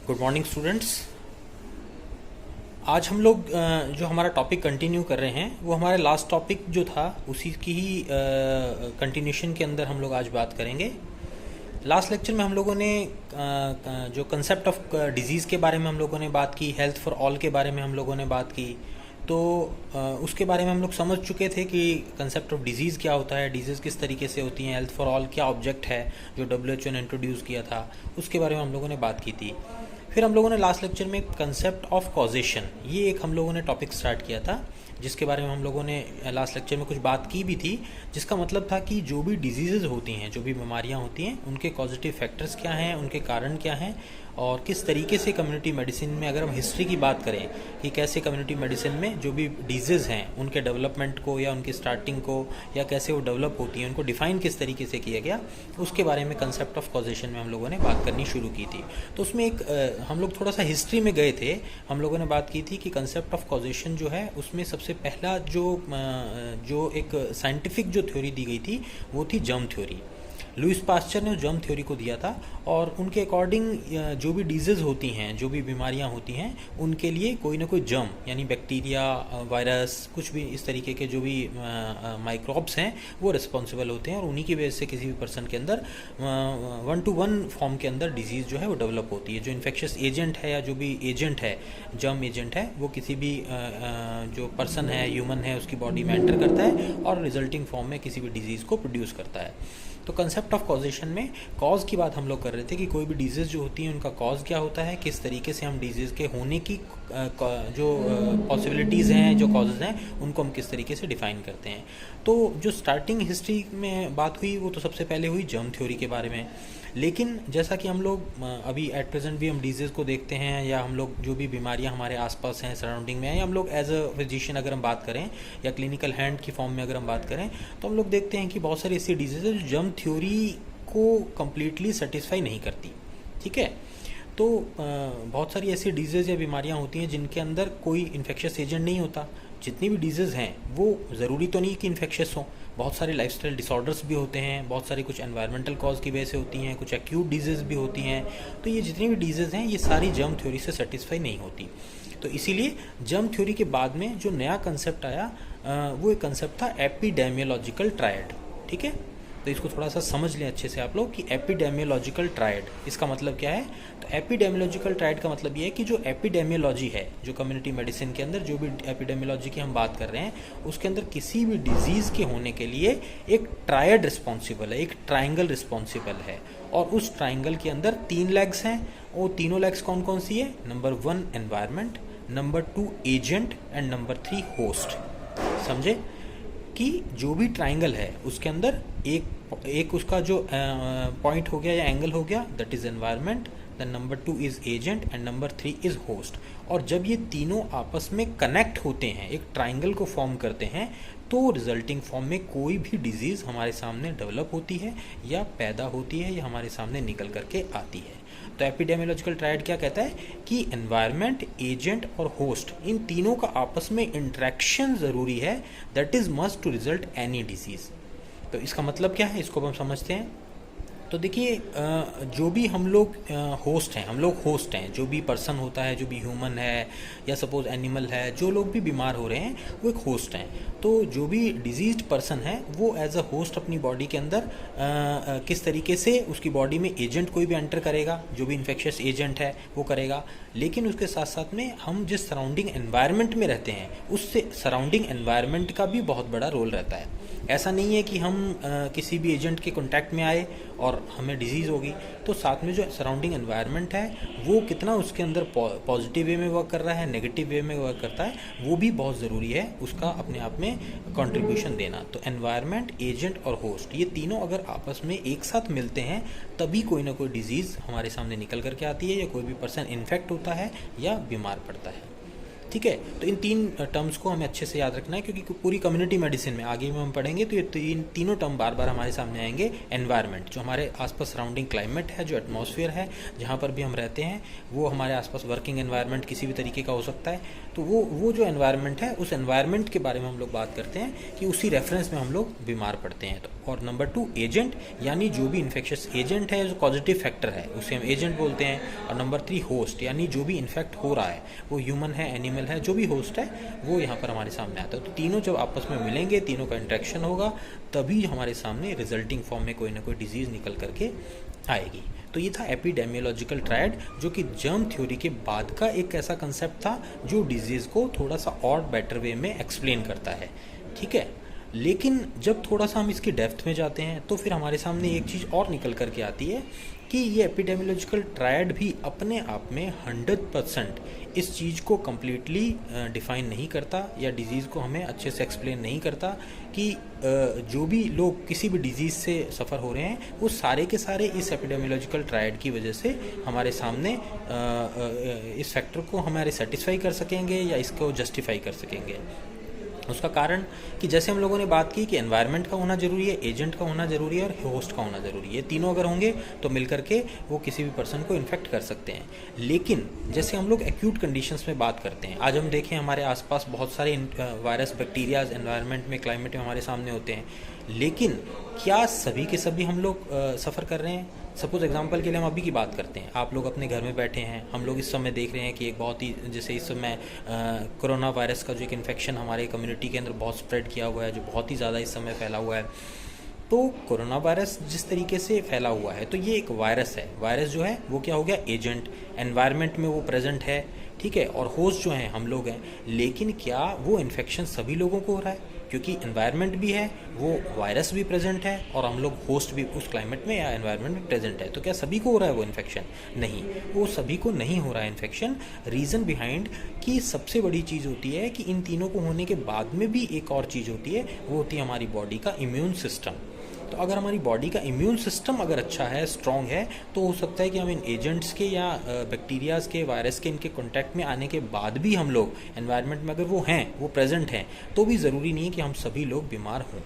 Good morning students. आज हम लोग जो हमारा टॉपिक कंटिन्यू कर रहे हैं वो हमारे लास्ट टॉपिक जो था उसी की ही कंटिन्यूशन के अंदर हम लोग आज बात करेंगे। लास्ट लेक्चर में हम लोगों ने जो कंसेप्ट ऑफ डिजीज़ के बारे में हम लोगों ने बात की, हेल्थ फॉर ऑल के बारे में हम लोगों ने बात की। तो उसके बारे में हम लोग समझ चुके थे कि कंसेप्ट ऑफ डिजीज़ क्या होता है, डिजीज़ किस तरीके से होती हैं, हेल्थ फॉर ऑल क्या ऑब्जेक्ट है जो WHO ने इंट्रोड्यूस किया था, उसके बारे में हम लोगों ने बात की थी। फिर हम लोगों ने लास्ट लेक्चर में कंसेप्ट ऑफ कॉजेशन, ये एक हम लोगों ने टॉपिक स्टार्ट किया था, जिसके बारे में हम लोगों ने लास्ट लेक्चर में कुछ बात की भी थी, जिसका मतलब था कि जो भी डिजीज़ होती हैं, जो भी बीमारियां होती हैं, उनके कॉजेटिव फैक्टर्स क्या हैं, उनके कारण क्या हैं, और किस तरीके से कम्युनिटी मेडिसिन में, अगर हम हिस्ट्री की बात करें कि कैसे कम्युनिटी मेडिसिन में जो भी डिजीज़ हैं उनके डेवलपमेंट को या उनकी स्टार्टिंग को या कैसे वो डेवलप होती हैं, उनको डिफ़ाइन किस तरीके से किया गया, उसके बारे में कंसेप्ट ऑफ कॉजेशन में हम लोगों ने बात करनी शुरू की थी। तो उसमें एक हम लोग थोड़ा सा हिस्ट्री में गए थे। हम लोगों ने बात की थी कि कंसेप्ट ऑफ कॉजेशन जो है उसमें सबसे पहला जो एक साइंटिफिक जो थ्योरी दी गई थी वो थी जर्म थ्योरी। लुईस पास्चर ने जर्म थ्योरी को दिया था और उनके अकॉर्डिंग जो भी डिजीज़ होती हैं, जो भी बीमारियां होती हैं, उनके लिए कोई ना कोई जर्म यानी बैक्टीरिया, वायरस, कुछ भी इस तरीके के जो भी माइक्रोब्स हैं वो रिस्पॉन्सिबल होते हैं और उन्हीं की वजह से किसी भी पर्सन के अंदर 1-to-1 फॉर्म के अंदर डिजीज़ जो है वो डेवलप होती है। जो इन्फेक्शियस एजेंट है या जो भी एजेंट है, जर्म एजेंट है, वो किसी भी जो पर्सन है, ह्यूमन है, उसकी बॉडी में एंटर करता है और रिजल्टिंग फॉर्म में किसी भी डिजीज़ को प्रोड्यूस करता है। तो कंसेप्ट ऑफ कॉजेशन में कॉज की बात हम लोग कर रहे थे कि कोई भी डिजीज़ जो होती है उनका कॉज क्या होता है, किस तरीके से हम डिजीज़ के होने की जो पॉसिबिलिटीज़ हैं, जो कॉजेज़ हैं, उनको हम किस तरीके से डिफ़ाइन करते हैं। तो जो स्टार्टिंग हिस्ट्री में बात हुई वो तो सबसे पहले हुई जर्म थ्योरी के बारे में। लेकिन जैसा कि हम लोग अभी एट प्रेजेंट भी हम डिजीज़ को देखते हैं या हम लोग जो भी बीमारियां हमारे आसपास हैं, सराउंडिंग में हैं, या हम लोग एज अ फिजिशियन अगर हम बात करें या क्लिनिकल हैंड की फॉर्म में अगर हम बात करें, तो हम लोग देखते हैं कि बहुत सारी ऐसी डिजीज़ है जो जर्म थ्योरी को कम्प्लीटली सेटिस्फाई नहीं करती। ठीक है, तो बहुत सारी ऐसी डिजीज़ या बीमारियां होती हैं जिनके अंदर कोई इन्फेक्शियस एजेंट नहीं होता। जितनी भी डिजीज़ हैं वो ज़रूरी तो नहीं कि इन्फेक्शियस हों, बहुत सारे लाइफस्टाइल डिसऑर्डर्स भी होते हैं, बहुत सारी कुछ एनवायरमेंटल कॉज की वजह से होती हैं, कुछ एक्यूट डिजीज़ भी होती हैं। तो ये जितनी भी डिजीज़ हैं ये सारी जर्म थ्योरी से सेटिस्फाई नहीं होती। तो इसीलिए जर्म थ्योरी के बाद में जो नया कंसेप्ट आया वो एक कंसेप्ट था एपिडेमियोलॉजिकल ट्रायड। ठीक है, तो इसको थोड़ा सा समझ लें अच्छे से आप लोग कि एपिडेमियोलॉजिकल ट्रायड इसका मतलब क्या है। तो एपिडेमियोलॉजिकल ट्रायड का मतलब ये है कि जो एपिडेमियोलॉजी है, जो कम्युनिटी मेडिसिन के अंदर जो भी एपिडेमियोलॉजी की हम बात कर रहे हैं, उसके अंदर किसी भी डिजीज़ के होने के लिए एक ट्रायड रिस्पॉन्सिबल है, एक ट्राइंगल रिस्पॉन्सिबल है। और उस ट्राइंगल के अंदर 3 लेग्स हैं। वो तीनों लेग्स कौन कौन सी है? Number 1 environment, number 2 agent and number 3 host. समझे कि जो भी ट्राइंगल है उसके अंदर एक उसका जो पॉइंट हो गया या एंगल हो गया, that is environment, then number 2 is agent and number 3 is host. और जब ये तीनों आपस में कनेक्ट होते हैं, एक ट्राइंगल को फॉर्म करते हैं, तो रिजल्टिंग फॉर्म में कोई भी डिजीज़ हमारे सामने डेवलप होती है या पैदा होती है या हमारे सामने निकल करके आती है। तो एपिडेमियोलॉजिकल ट्रायड क्या कहता है कि एनवायरनमेंट, एजेंट और होस्ट, इन तीनों का आपस में इंटरेक्शन ज़रूरी है, that is must to result any disease. तो इसका मतलब क्या है, इसको हम समझते हैं। तो देखिए, जो भी हम लोग होस्ट हैं, हम लोग होस्ट हैं, जो भी पर्सन होता है, जो भी ह्यूमन है या सपोज एनिमल है, जो लोग भी बीमार हो रहे हैं वो एक होस्ट हैं। तो जो भी डिजीज्ड पर्सन है वो एज अ होस्ट अपनी बॉडी के अंदर किस तरीके से उसकी बॉडी में एजेंट कोई भी एंटर करेगा, जो भी इन्फेक्शियस एजेंट है वो करेगा। लेकिन उसके साथ साथ में हम जिस सराउंडिंग एनवायरनमेंट में रहते हैं उससे सराउंडिंग एनवायरनमेंट का भी बहुत बड़ा रोल रहता है। ऐसा नहीं है कि हम किसी भी एजेंट के कांटेक्ट में आए और हमें डिजीज़ होगी, तो साथ में जो सराउंडिंग एनवायरनमेंट है वो कितना उसके अंदर पॉजिटिव वे में वर्क कर रहा है, नेगेटिव वे में वर्क करता है, वो भी बहुत ज़रूरी है उसका अपने आप में कंट्रीब्यूशन देना। तो एनवायरनमेंट, एजेंट और होस्ट, ये तीनों अगर आपस में एक साथ मिलते हैं तभी कोई ना कोई डिजीज़ हमारे सामने निकल करके आती है या कोई भी पर्सन इन्फेक्ट होता है या बीमार पड़ता है। ठीक है, तो इन 3 टर्म्स को हमें अच्छे से याद रखना है, क्योंकि पूरी कम्युनिटी मेडिसिन में आगे में हम पढ़ेंगे तो ये तीनों टर्म बार बार हमारे सामने आएंगे। एनवायरनमेंट, जो हमारे आसपास सराउंडिंग क्लाइमेट है, जो एटमॉस्फेयर है, जहाँ पर भी हम रहते हैं, वो हमारे आसपास वर्किंग एनवायरनमेंट किसी भी तरीके का हो सकता है। तो वो जो एनवायरनमेंट है, उस एनवायरनमेंट के बारे में हम लोग बात करते हैं कि उसी रेफरेंस में हम लोग बीमार पड़ते हैं। तो और नंबर 2 एजेंट, यानी जो भी इन्फेक्शियस एजेंट है, जो पॉजिटिव फैक्टर है उसे हम एजेंट बोलते हैं। और नंबर 3 होस्ट, यानी जो भी इन्फेक्ट हो रहा है, वो ह्यूमन है, एनिमल है, जो भी होस्ट है वो यहाँ पर हमारे सामने आता है। तो तीनों जब आपस में मिलेंगे, तीनों का इंटरेक्शन होगा, तभी हमारे सामने रिजल्टिंग फॉर्म में कोई ना कोई डिजीज़ निकल करके आएगी। तो ये था एपिडेमियोलॉजिकल ट्रायड, जो कि जर्म थ्योरी के बाद का एक ऐसा कंसेप्ट था जो डिजीज़ को थोड़ा सा और बेटर वे में एक्सप्लेन करता है, ठीक है। लेकिन जब थोड़ा सा हम इसकी डेप्थ में जाते हैं तो फिर हमारे सामने एक चीज़ और निकल करके आती है कि ये एपिडेमियोलॉजिकल ट्रायड भी अपने आप में 100% इस चीज़ को कम्प्लीटली डिफ़ाइन नहीं करता, या डिज़ीज़ को हमें अच्छे से एक्सप्लेन नहीं करता कि जो भी लोग किसी भी डिज़ीज़ से सफ़र हो रहे हैं वो सारे के सारे इस एपिडेमियोलॉजिकल ट्रायड की वजह से हमारे सामने इस फैक्टर को हमारे सेटिस्फाई कर सकेंगे या इसको जस्टिफाई कर सकेंगे। उसका कारण कि जैसे हम लोगों ने बात की कि एनवायरनमेंट का होना ज़रूरी है, एजेंट का होना ज़रूरी है और होस्ट का होना ज़रूरी है। ये तीनों अगर होंगे तो मिलकर के वो किसी भी पर्सन को इन्फेक्ट कर सकते हैं। लेकिन जैसे हम लोग एक्यूट कंडीशंस में बात करते हैं, आज हम देखें हमारे आसपास बहुत सारे वायरस, बैक्टीरियाज एनवायरनमेंट में, क्लाइमेट में हमारे सामने होते हैं, लेकिन क्या सभी के सभी हम लोग सफ़र कर रहे हैं? सपोज एग्जांपल के लिए हम अभी की बात करते हैं, आप लोग अपने घर में बैठे हैं, हम लोग इस समय देख रहे हैं कि एक बहुत ही, जैसे इस समय कोरोना वायरस का जो एक इन्फेक्शन हमारे कम्युनिटी के अंदर बहुत स्प्रेड किया हुआ है, जो बहुत ही ज़्यादा इस समय फैला हुआ है। तो कोरोना वायरस जिस तरीके से फैला हुआ है, तो ये एक वायरस है। वायरस जो है वो क्या हो गया? एजेंट, एनवायरनमेंट में वो प्रेजेंट है, ठीक है, और होस्ट जो हैं हम लोग हैं। लेकिन क्या वो इन्फेक्शन सभी लोगों को हो रहा है? क्योंकि एनवायरनमेंट भी है, वो वायरस भी प्रेजेंट है, और हम लोग होस्ट भी उस क्लाइमेट में या एनवायरनमेंट में प्रेजेंट है। तो क्या सभी को हो रहा है वो इन्फेक्शन? नहीं, वो सभी को नहीं हो रहा है इन्फेक्शन। रीज़न बिहाइंड कि सबसे बड़ी चीज़ होती है कि इन तीनों को होने के बाद में भी एक और चीज़ होती है, वो होती है हमारी बॉडी का इम्यून सिस्टम। तो अगर हमारी बॉडी का इम्यून सिस्टम अगर अच्छा है, स्ट्रॉन्ग है, तो हो सकता है कि हम इन एजेंट्स के या बैक्टीरियाज़ के, वायरस के, इनके कांटेक्ट में आने के बाद भी हम लोग एनवायरनमेंट में अगर वो हैं, वो प्रेजेंट हैं, तो भी ज़रूरी नहीं है कि हम सभी लोग बीमार हों।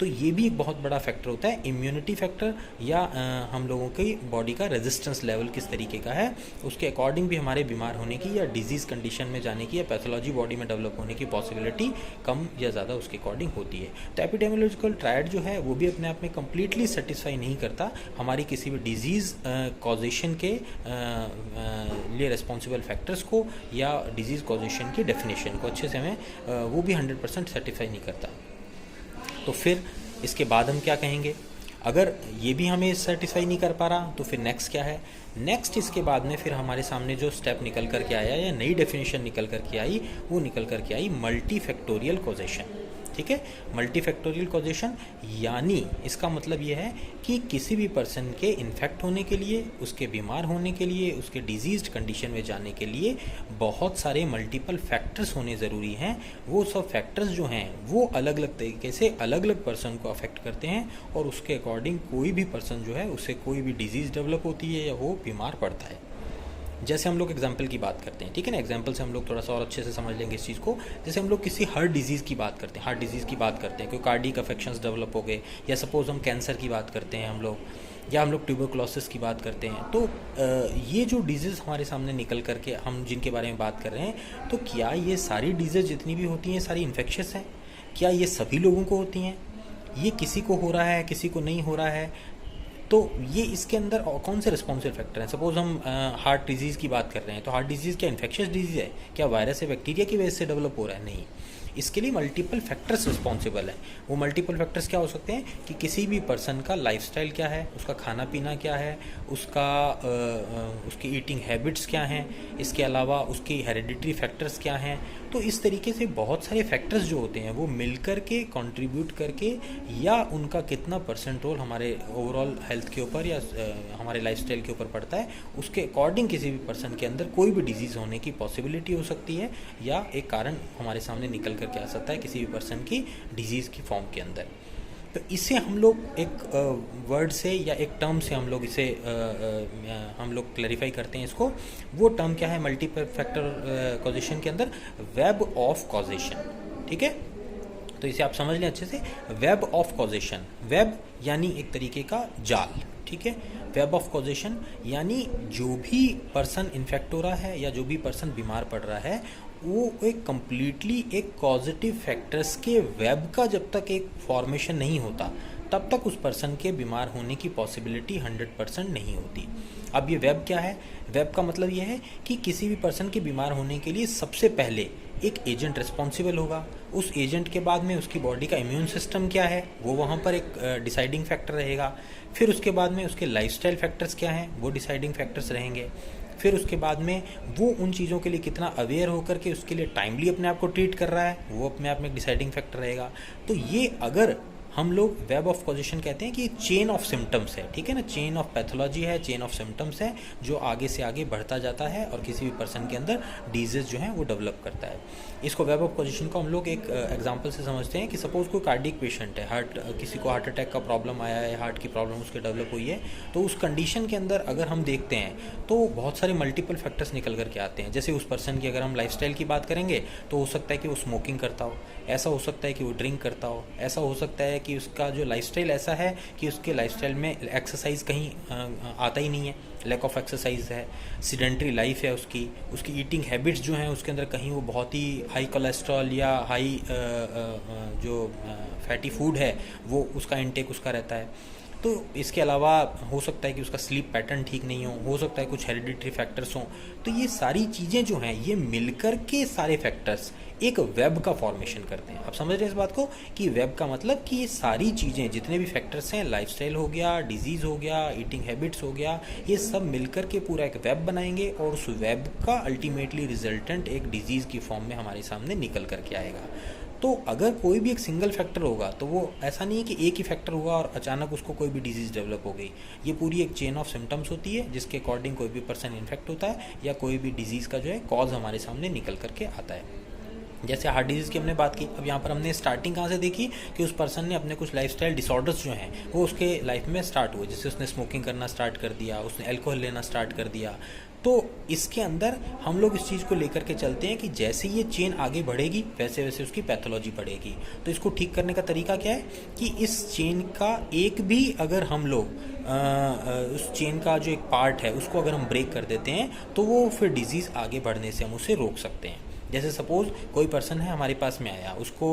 तो ये भी एक बहुत बड़ा फैक्टर होता है, इम्यूनिटी फैक्टर, या हम लोगों की बॉडी का रेजिस्टेंस लेवल किस तरीके का है, उसके अकॉर्डिंग भी हमारे बीमार होने की या डिजीज़ कंडीशन में जाने की या पैथोलॉजी बॉडी में डेवलप होने की पॉसिबिलिटी कम या ज़्यादा उसके अकॉर्डिंग होती है। तो एपिडेमियोलॉजिकल ट्रायड जो है वो भी अपने आप में कम्प्लीटली सेटिस्फाई नहीं करता हमारी किसी भी डिजीज़ कॉजेशन के लिए रिस्पॉन्सिबल फैक्टर्स को, या डिजीज़ कॉजेशन की डेफिनेशन को अच्छे से हमें वो भी 100% सेटिस्फाई नहीं करता। तो फिर इसके बाद हम क्या कहेंगे? अगर ये भी हमें सेटिस्फाई नहीं कर पा रहा, तो फिर नेक्स्ट क्या है? नेक्स्ट इसके बाद में फिर हमारे सामने जो स्टेप निकल कर के आया या नई डेफिनेशन निकल कर के आई, वो निकल कर के आई मल्टी फैक्टोरियल कॉजेशन। ठीक है, मल्टी फैक्टोरियल कॉजेशन, यानी इसका मतलब ये है कि किसी भी पर्सन के इन्फेक्ट होने के लिए, उसके बीमार होने के लिए, उसके डिजीज्ड कंडीशन में जाने के लिए बहुत सारे मल्टीपल फैक्टर्स होने ज़रूरी हैं। वो सब फैक्टर्स जो हैं वो अलग अलग तरीके से अलग अलग पर्सन को अफेक्ट करते हैं, और उसके अकॉर्डिंग कोई भी पर्सन जो है उसे कोई भी डिजीज़ डेवलप होती है या वो बीमार पड़ता है। जैसे हम लोग एग्जाम्पल की बात करते हैं, ठीक है ना, एग्जाम्पल से हम लोग थोड़ा सा और अच्छे से समझ लेंगे इस चीज़ को। जैसे हम लोग किसी हार्ट डिजीज़ की बात करते हैं, हार्ट डिजीज़ की बात करते हैं, कोई कार्डियक अफेक्शंस डेवलप हो गए, या सपोज हम कैंसर की बात करते हैं हम लोग, या हम लोग ट्यूबरकुलोसिस की बात करते हैं। तो ये जो डिजीज़ हमारे सामने निकल करके हम जिनके बारे में बात कर रहे हैं, तो क्या ये सारी डिजीज़ जितनी भी होती हैं सारी इन्फेक्शियस हैं? क्या ये सभी लोगों को होती हैं? ये किसी को हो रहा है, किसी को नहीं हो रहा है? तो ये इसके अंदर कौन से रिस्पॉन्सिबल फैक्टर हैं? सपोज हम हार्ट डिजीज़ की बात कर रहे हैं, तो हार्ट डिजीज़ क्या इन्फेक्शियस डिजीज़ है? क्या वायरस या बैक्टीरिया की वजह से डेवलप हो रहा है? नहीं, इसके लिए मल्टीपल फैक्टर्स रिस्पॉन्सिबल हैं। वो मल्टीपल फैक्टर्स क्या हो सकते हैं कि किसी भी पर्सन का लाइफस्टाइल क्या है, उसका खाना पीना क्या है, उसकी ईटिंग हैबिट्स क्या हैं, इसके अलावा उसकी हेरिडिटरी फैक्टर्स क्या हैं। तो इस तरीके से बहुत सारे फैक्टर्स जो होते हैं वो मिलकर के कंट्रीब्यूट करके, या उनका कितना परसेंट रोल हमारे ओवरऑल हेल्थ के ऊपर या हमारे लाइफस्टाइल के ऊपर पड़ता है, उसके अकॉर्डिंग किसी भी पर्सन के अंदर कोई भी डिजीज़ होने की पॉसिबिलिटी हो सकती है, या एक कारण हमारे सामने निकल करके आ सकता है किसी भी पर्सन की डिजीज़ की फॉर्म के अंदर। तो इसे हम लोग एक वर्ड से या एक टर्म से हम लोग इसे हम लोग क्लैरिफाई करते हैं इसको। वो टर्म क्या है मल्टी फैक्टर कॉजेशन के अंदर? Web of causation. ठीक है, तो इसे आप समझ लें अच्छे से, वेब ऑफ कॉजेशन। वेब यानी एक तरीके का जाल, ठीक है। वेब ऑफ कॉजेशन यानी जो भी पर्सन इन्फेक्ट हो रहा है या जो भी पर्सन बीमार पड़ रहा है, वो एक कम्प्लीटली एक पॉजिटिव फैक्टर्स के वेब का जब तक एक फॉर्मेशन नहीं होता, तब तक उस पर्सन के बीमार होने की पॉसिबिलिटी 100% नहीं होती। अब ये वेब क्या है? वेब का मतलब ये है कि किसी भी पर्सन के बीमार होने के लिए सबसे पहले एक एजेंट रिस्पॉन्सिबल होगा। उस एजेंट के बाद में उसकी बॉडी का इम्यून सिस्टम क्या है, वो वहाँ पर एक डिसाइडिंग फैक्टर रहेगा। फिर उसके बाद में उसके लाइफस्टाइल फैक्टर्स क्या हैं, वो डिसाइडिंग फैक्टर्स रहेंगे। फिर उसके बाद में वो उन चीज़ों के लिए कितना अवेयर होकर के उसके लिए टाइमली अपने आप को ट्रीट कर रहा है, वो अपने आप में एक डिसाइडिंग फैक्टर रहेगा। तो ये अगर हम लोग वेब ऑफ कॉजेशन कहते हैं कि चेन ऑफ सिम्टम्स है, ठीक है ना, चेन ऑफ पैथोलॉजी है, चेन ऑफ सिम्टम्स है, जो आगे से आगे बढ़ता जाता है और किसी भी पर्सन के अंदर डिजीज जो है वो डेवलप करता है। इसको वेब ऑफ कॉजेशन को हम लोग एक एग्जांपल से समझते हैं कि सपोज कोई कार्डियक पेशेंट है, किसी को हार्ट अटैक का प्रॉब्लम आया है, हार्ट की प्रॉब्लम उसके डेवलप हुई है, तो उस कंडीशन के अंदर अगर हम देखते हैं तो बहुत सारे मल्टीपल फैक्टर्स निकल करके आते हैं। जैसे उस पर्सन की अगर हम लाइफस्टाइल की बात करेंगे तो हो सकता है कि वो स्मोकिंग करता हो, ऐसा हो सकता है कि वो ड्रिंक करता हो, ऐसा हो सकता है कि उसका जो लाइफस्टाइल ऐसा है कि उसके लाइफस्टाइल में एक्सरसाइज कहीं आता ही नहीं है, लैक ऑफ एक्सरसाइज है, सीडेंट्री लाइफ है उसकी ईटिंग हैबिट्स जो हैं उसके अंदर कहीं वो बहुत ही हाई कोलेस्ट्रॉल या हाई जो फैटी फूड है वो उसका इंटेक उसका रहता है। तो इसके अलावा हो सकता है कि उसका स्लीप पैटर्न ठीक नहीं हो सकता है कुछ हेरिडिटरी फैक्टर्स हों। तो ये सारी चीज़ें जो हैं ये मिलकर के सारे फैक्टर्स एक वेब का फॉर्मेशन करते हैं। आप समझ रहे हैं इस बात को कि वेब का मतलब कि ये सारी चीज़ें जितने भी फैक्टर्स हैं, लाइफस्टाइल हो गया, डिजीज़ हो गया, ईटिंग हैबिट्स हो गया, ये सब मिलकर के पूरा एक वेब बनाएंगे और उस वेब का अल्टीमेटली रिजल्टेंट एक डिजीज़ की फॉर्म में हमारे सामने निकल करके आएगा। तो अगर कोई भी एक सिंगल फैक्टर होगा तो वो ऐसा नहीं है कि एक ही फैक्टर हुआ और अचानक उसको कोई भी डिजीज़ डेवलप हो गई। ये पूरी एक चेन ऑफ सिम्टम्स होती है जिसके अकॉर्डिंग कोई भी पर्सन इन्फेक्ट होता है या कोई भी डिजीज़ का जो है कॉज हमारे सामने निकल करके आता है। जैसे हार्ट डिजीज़ की हमने बात की, अब यहाँ पर हमने स्टार्टिंग कहाँ से देखी कि उस पर्सन ने अपने कुछ लाइफस्टाइल डिसऑर्डर्स जो हैं वो उसके लाइफ में स्टार्ट हुए। जैसे उसने स्मोकिंग करना स्टार्ट कर दिया, उसने अल्कोहल लेना स्टार्ट कर दिया। तो इसके अंदर हम लोग इस चीज़ को लेकर के चलते हैं कि जैसे ये चेन आगे बढ़ेगी वैसे वैसे उसकी पैथोलॉजी बढ़ेगी। तो इसको ठीक करने का तरीका क्या है कि इस चेन का एक भी अगर हम लोग उस चेन का जो एक पार्ट है उसको अगर हम ब्रेक कर देते हैं तो वो फिर डिजीज़ आगे बढ़ने से हम उसे रोक सकते हैं। जैसे सपोज़ कोई पर्सन है हमारे पास में आया, उसको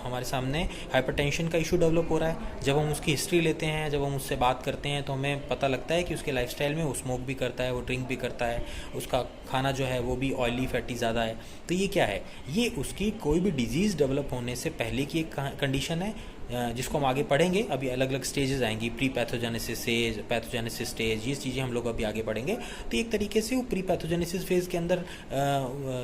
हमारे सामने हाइपरटेंशन का इशू डेवलप हो रहा है। जब हम उसकी हिस्ट्री लेते हैं, जब हम उससे बात करते हैं तो हमें पता लगता है कि उसके लाइफस्टाइल में वो स्मोक भी करता है, वो ड्रिंक भी करता है, उसका खाना जो है वो भी ऑयली फैटी ज़्यादा है। तो ये क्या है? ये उसकी कोई भी डिजीज़ डेवलप होने से पहले की एक कंडीशन है जिसको हम आगे पढ़ेंगे। अभी अलग अलग स्टेजेस आएंगी, pre pathogenesis stage, pathogenesis stage, ये चीज़ें हम लोग अभी आगे पढ़ेंगे। तो एक तरीके से वो प्री पैथोजेनेसिस फेज़ के अंदर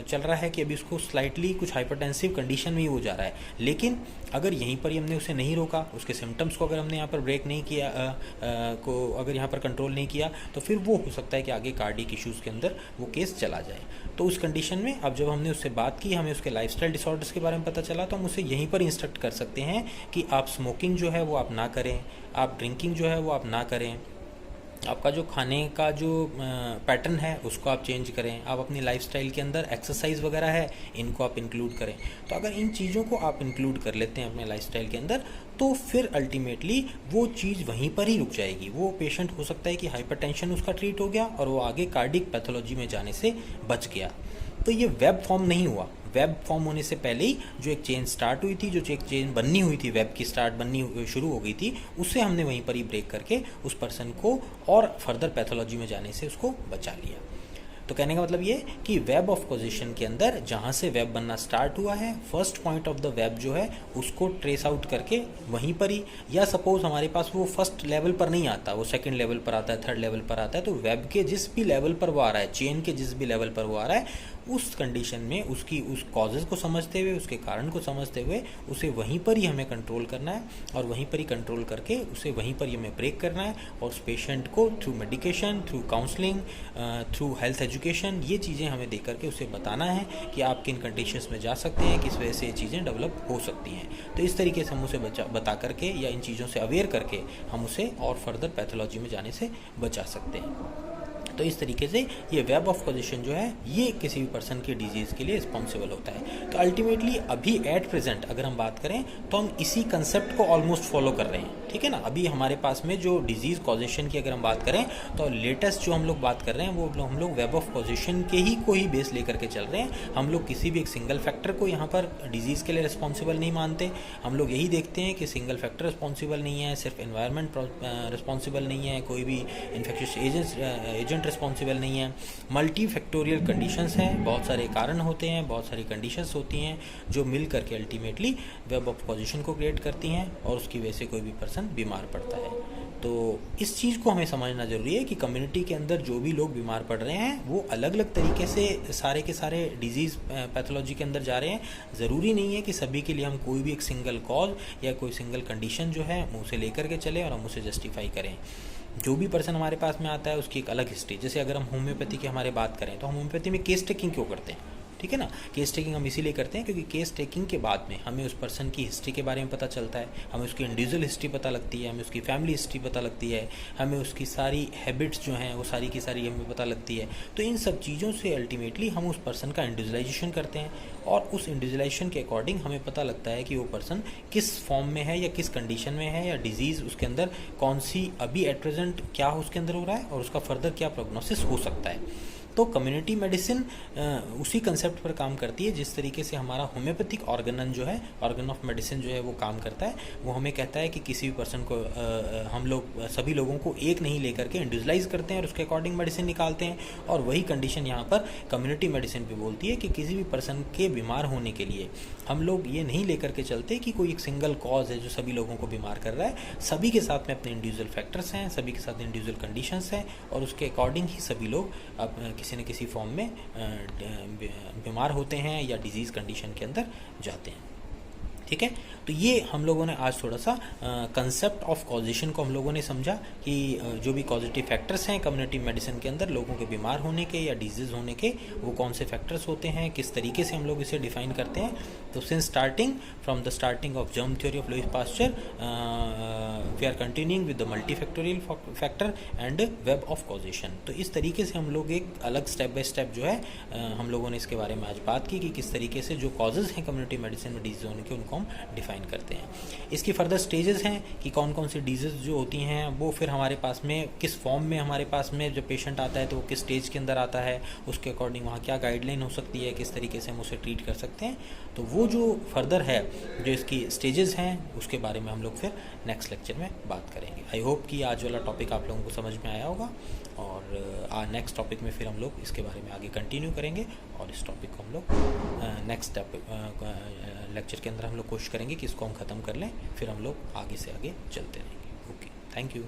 चल रहा है कि अभी उसको स्लाइटली कुछ हाइपरटेंसिव कंडीशन में ही वो जा रहा है। लेकिन अगर यहीं पर ही हमने उसे नहीं रोका, उसके सिम्टम्स को अगर हमने यहाँ पर ब्रेक नहीं किया, अगर यहाँ पर कंट्रोल नहीं किया, तो फिर वो हो सकता है कि आगे कार्डियक इश्यूज़ के अंदर वो केस चला जाए। तो उस कंडीशन में अब जब हमने उससे बात की, हमें उसके लाइफस्टाइल डिसऑर्डर्स के बारे में पता चला, तो हम उसे यहीं पर इंस्ट्रक्ट कर सकते हैं कि आप स्मोकिंग जो है वो आप ना करें, आप ड्रिंकिंग जो है वो आप ना करें, आपका जो खाने का जो पैटर्न है उसको आप चेंज करें, आप अपनी लाइफस्टाइल के अंदर एक्सरसाइज वगैरह है इनको आप इंक्लूड करें। तो अगर इन चीज़ों को आप इंक्लूड कर लेते हैं अपने लाइफस्टाइल के अंदर तो फिर अल्टीमेटली वो चीज़ वहीं पर ही रुक जाएगी। वो पेशेंट हो सकता है कि हाइपरटेंशन उसका ट्रीट हो गया और वो आगे कार्डियक पैथोलॉजी में जाने से बच गया। तो ये वेब फॉर्म नहीं हुआ। वेब फॉर्म होने से पहले ही जो एक चेन स्टार्ट हुई थी, जो एक चेन बननी हुई थी, वेब की स्टार्ट बननी शुरू हो गई थी, उससे हमने वहीं पर ही ब्रेक करके उस पर्सन को और फर्दर पैथोलॉजी में जाने से उसको बचा लिया। तो कहने का मतलब ये कि वेब ऑफ कॉजेशन के अंदर जहाँ से वेब बनना स्टार्ट हुआ है, first point of the web जो है उसको ट्रेस आउट करके वहीं पर ही, या सपोज हमारे पास वो फर्स्ट लेवल पर नहीं आता, वो सेकंड लेवल पर आता है, थर्ड लेवल पर आता है, तो वेब के जिस भी लेवल पर वो आ रहा है, चेन के जिस भी लेवल पर वो आ रहा है, उस कंडीशन में उसकी उस कॉजेज़ को समझते हुए, उसके कारण को समझते हुए उसे वहीं पर ही हमें कंट्रोल करना है और वहीं पर ही कंट्रोल करके उसे वहीं पर ही हमें ब्रेक करना है। और उस पेशेंट को through medication, through counselling, through health education, ये चीज़ें हमें दे करके उसे बताना है कि आप किन कंडीशंस में जा सकते हैं, किस वजह से ये चीज़ें डेवलप हो सकती हैं। तो इस तरीके से हम उसे बता करके या इन चीज़ों से अवेयर करके हम उसे और फर्दर पैथोलॉजी में जाने से बचा सकते हैं। तो इस तरीके से ये वेब ऑफ कॉजेशन जो है ये किसी भी पर्सन की डिजीज़ के लिए रिस्पॉन्सिबल होता है। तो अल्टीमेटली अभी एट प्रेजेंट अगर हम बात करें तो हम इसी कंसेप्ट को ऑलमोस्ट फॉलो कर रहे हैं, ठीक है ना। अभी हमारे पास में जो डिजीज़ कॉजेशन की अगर हम बात करें तो लेटेस्ट जो हम लोग बात कर रहे हैं वो हम लोग वेब ऑफ कॉजेशन के ही को ही बेस लेकर के चल रहे हैं। हम लोग किसी भी एक सिंगल फैक्टर को यहाँ पर डिजीज़ के लिए रिस्पॉन्सिबल नहीं मानते। हम लोग यही देखते हैं कि सिंगल फैक्टर रिस्पॉन्सिबल नहीं है, सिर्फ एनवायरनमेंट रिस्पॉन्सिबल नहीं है, कोई भी इन्फेक्शियस एजेंट रिस्पॉन्सिबल नहीं है। मल्टी फैक्टोरियल कंडीशंस हैं, बहुत सारे कारण होते हैं, बहुत सारी कंडीशंस होती हैं जो मिल करके अल्टीमेटली वेब ऑफ कॉजेशन को क्रिएट करती हैं और उसकी वजह से कोई भी पर्सन बीमार पड़ता है। तो इस चीज़ को हमें समझना ज़रूरी है कि कम्युनिटी के अंदर जो भी लोग बीमार पड़ रहे हैं वो अलग अलग तरीके से सारे के सारे डिजीज़ पैथोलॉजी के अंदर जा रहे हैं। ज़रूरी नहीं है कि सभी के लिए हम कोई भी एक सिंगल कॉज या कोई सिंगल कंडीशन जो है मुँह से लेकर के चले और हम उसे जस्टिफाई करें। जो भी पर्सन हमारे पास में आता है उसकी एक अलग हिस्ट्री, जैसे अगर हम होम्योपैथी की हमारे बात करें तो हम होम्योपैथी में केस टेकिंग क्यों करते हैं, ठीक है ना। केस टेकिंग हम इसीलिए करते हैं क्योंकि केस टेकिंग के बाद में हमें उस पर्सन की हिस्ट्री के बारे में पता चलता है, हमें उसकी इंडिविजुअल हिस्ट्री पता लगती है, हमें उसकी फैमिली हिस्ट्री पता लगती है, हमें उसकी सारी हैबिट्स जो हैं वो सारी की सारी हमें पता लगती है। तो इन सब चीज़ों से अल्टीमेटली हम उस पर्सन का इंडिविजुअलाइजेशन करते हैं और उस इंडिविजुअलाइजेशन के अकॉर्डिंग हमें पता लगता है कि वो पर्सन किस फॉर्म में है या किस कंडीशन में है या डिजीज़ उसके अंदर कौन सी अभी एट प्रेजेंट क्या उसके अंदर हो रहा है और उसका फर्दर क्या प्रोग्नोसिस हो सकता है। तो कम्युनिटी मेडिसिन उसी कंसेप्ट पर काम करती है जिस तरीके से हमारा होम्योपैथिक ऑर्गन जो है, ऑर्गन ऑफ मेडिसिन जो है वो काम करता है। वो हमें कहता है कि किसी भी पर्सन को हम लोग सभी लोगों को एक नहीं लेकर के इंडिविजुअलाइज करते हैं और उसके अकॉर्डिंग मेडिसिन निकालते हैं। और वही कंडीशन यहाँ पर कम्युनिटी मेडिसिन पे बोलती है कि किसी भी पर्सन के बीमार होने के लिए हम लोग ये नहीं लेकर के चलते कि कोई एक सिंगल कॉज है जो सभी लोगों को बीमार कर रहा है। सभी के साथ में अपने इंडिविजुअल फैक्टर्स हैं, सभी के साथ इंडिविजुअल कंडीशंस हैं और उसके अकॉर्डिंग ही सभी लोग किसी न किसी फॉर्म में बीमार होते हैं या डिजीज़ कंडीशन के अंदर जाते हैं, ठीक है। तो ये हम लोगों ने आज थोड़ा सा कंसेप्ट ऑफ कॉजेशन को हम लोगों ने समझा कि जो भी कॉजेटिव फैक्टर्स हैं कम्युनिटी मेडिसिन के अंदर लोगों के बीमार होने के या डिजीज़ होने के, वो कौन से फैक्टर्स होते हैं, किस तरीके से हम लोग इसे डिफाइन करते हैं। तो since starting from the starting of germ theory of Louis Pasteur we are continuing with the multi factorial factor and web of causation. तो इस तरीके से हम लोग एक अलग स्टेप बाय स्टेप जो है हम लोगों ने इसके बारे में आज बात की कि किस तरीके से जो कॉजेज़ हैं कम्युनिटी मेडिसिन में डिजीज़ होने के उनको हम डिफाइन करते हैं। इसकी फर्दर स्टेजेस हैं कि कौन कौन सी डिजीज़ जो होती हैं वो फिर हमारे पास में किस फॉर्म में हमारे पास में जब पेशेंट आता है तो वो किस स्टेज के अंदर आता है, उसके अकॉर्डिंग वहाँ क्या गाइडलाइन हो सकती है, किस तरीके से हम उसे ट्रीट कर सकते हैं। तो वो जो फर्दर है जो इसकी स्टेजेस हैं उसके बारे में हम लोग फिर नेक्स्ट लेक्चर में बात करेंगे। आई होप कि आज वाला टॉपिक आप लोगों को समझ में आया होगा और नेक्स्ट टॉपिक में फिर हम लोग इसके बारे में आगे कंटिन्यू करेंगे और इस टॉपिक को हम लोग नेक्स्ट लेक्चर के अंदर हम लोग कोशिश करेंगे कि इसको हम ख़त्म कर लें, फिर हम लोग आगे से आगे चलते रहेंगे। Okay, thank you.